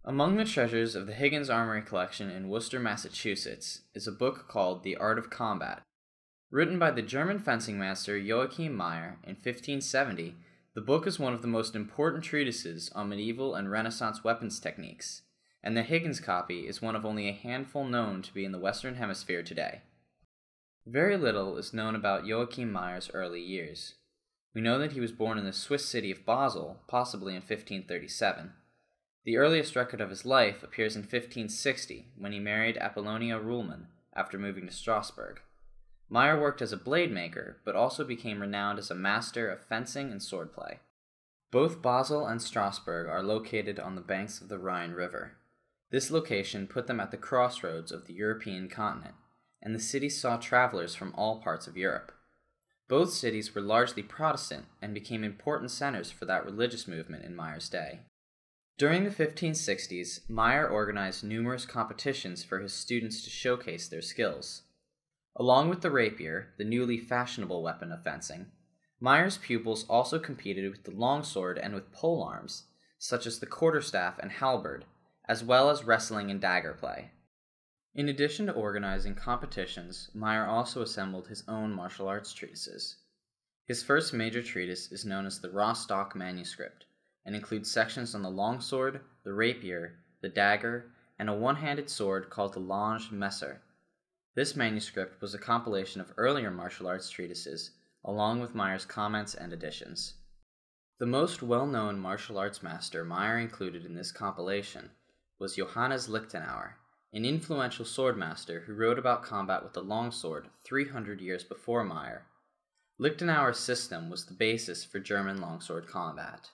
Among the treasures of the Higgins Armory collection in Worcester, Massachusetts, is a book called The Art of Combat. Written by the German fencing master Joachim Meyer in 1570, the book is one of the most important treatises on medieval and Renaissance weapons techniques, and the Higgins copy is one of only a handful known to be in the Western Hemisphere today. Very little is known about Joachim Meyer's early years. We know that he was born in the Swiss city of Basel, possibly in 1537. The earliest record of his life appears in 1560, when he married Apollonia Ruhlmann after moving to Strasbourg. Meyer worked as a blade maker, but also became renowned as a master of fencing and swordplay. Both Basel and Strasbourg are located on the banks of the Rhine River. This location put them at the crossroads of the European continent, and the city saw travelers from all parts of Europe. Both cities were largely Protestant and became important centers for that religious movement in Meyer's day. During the 1560s, Meyer organized numerous competitions for his students to showcase their skills. Along with the rapier, the newly fashionable weapon of fencing, Meyer's pupils also competed with the longsword and with polearms, such as the quarterstaff and halberd, as well as wrestling and dagger play. In addition to organizing competitions, Meyer also assembled his own martial arts treatises. His first major treatise is known as the Raw Stock Manuscript, and includes sections on the longsword, the rapier, the dagger, and a one-handed sword called the Lund Manuscript. This manuscript was a compilation of earlier martial arts treatises, along with Meyer's comments and additions. The most well-known martial arts master Meyer included in this compilation was Johannes Lichtenauer, an influential swordmaster who wrote about combat with the longsword 300 years before Meyer. Lichtenauer's system was the basis for German longsword combat.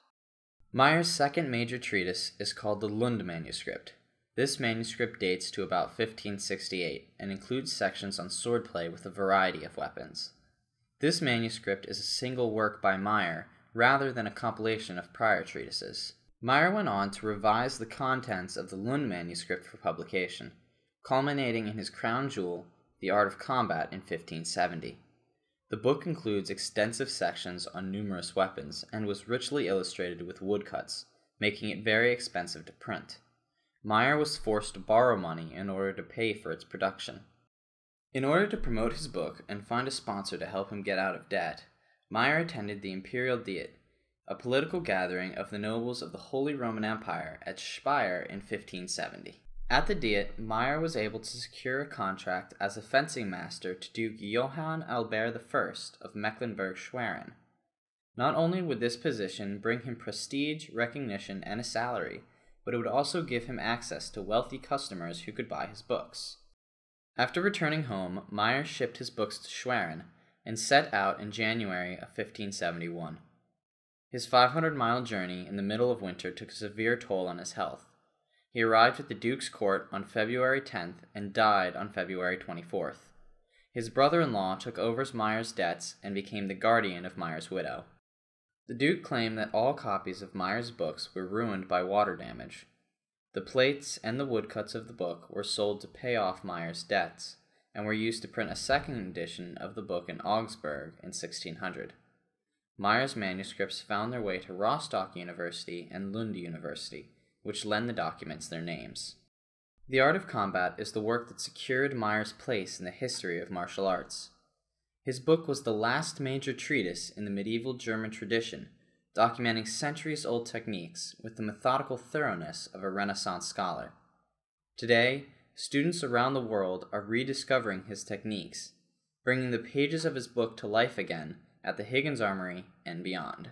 Meyer's second major treatise is called the Lund Manuscript. This manuscript dates to about 1568 and includes sections on swordplay with a variety of weapons. This manuscript is a single work by Meyer rather than a compilation of prior treatises. Meyer went on to revise the contents of the Lund Manuscript for publication, culminating in his crown jewel, The Art of Combat, in 1570. The book includes extensive sections on numerous weapons and was richly illustrated with woodcuts, making it very expensive to print. Meyer was forced to borrow money in order to pay for its production. In order to promote his book and find a sponsor to help him get out of debt, Meyer attended the Imperial Diet, a political gathering of the nobles of the Holy Roman Empire at Speyer in 1570. At the Diet, Meyer was able to secure a contract as a fencing master to Duke Johann Albert I of Mecklenburg-Schwerin. Not only would this position bring him prestige, recognition, and a salary, but it would also give him access to wealthy customers who could buy his books. After returning home, Meyer shipped his books to Schwerin and set out in January of 1571. His 500-mile journey in the middle of winter took a severe toll on his health. He arrived at the Duke's court on February 10th and died on February 24th. His brother-in-law took over Meyer's debts and became the guardian of Meyer's widow. The Duke claimed that all copies of Meyer's books were ruined by water damage. The plates and the woodcuts of the book were sold to pay off Meyer's debts, and were used to print a second edition of the book in Augsburg in 1600. Meyer's manuscripts found their way to Raw Stock University and Lund University, which lend the documents their names. The Art of Combat is the work that secured Meyer's place in the history of martial arts. His book was the last major treatise in the medieval German tradition, documenting centuries-old techniques with the methodical thoroughness of a Renaissance scholar. Today, students around the world are rediscovering his techniques, bringing the pages of his book to life again at the Higgins Armory and beyond.